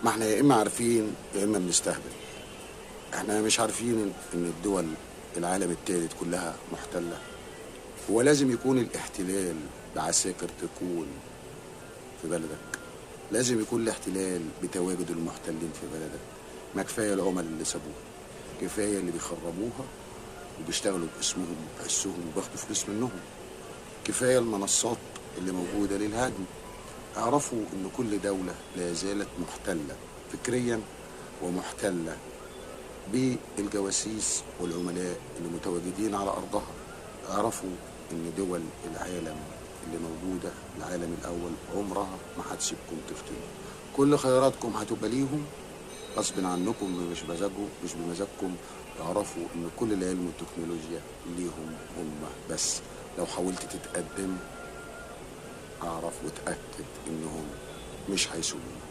ما احنا يا اما عارفين يا اما بنستهبل. احنا مش عارفين ان الدول العالم الثالث كلها محتلة. هو لازم يكون الاحتلال بعساكر تكون في بلدك، لازم يكون الاحتلال بتواجد المحتلين في بلدك. ما كفاية العمل اللي سابوها، كفاية اللي بيخربوها وبيشتغلوا باسمهم وبحسهم وبياخدوا فلوس منهم، كفاية المنصات اللي موجودة للهجم. اعرفوا ان كل دولة لا زالت محتلة فكريا ومحتلة بالجواسيس والعملاء اللي متواجدين على أرضها. اعرفوا إن دول العالم اللي موجودة العالم الأول عمرها ما هتسيبكم تفتنوا. كل خياراتكم هتبقى ليهم غصب عنكم، مش بمزاجكم. اعرفوا إن كل العلم والتكنولوجيا ليهم هم بس. لو حاولت تتقدم اعرف وتأكد إنهم مش هيسيبوك.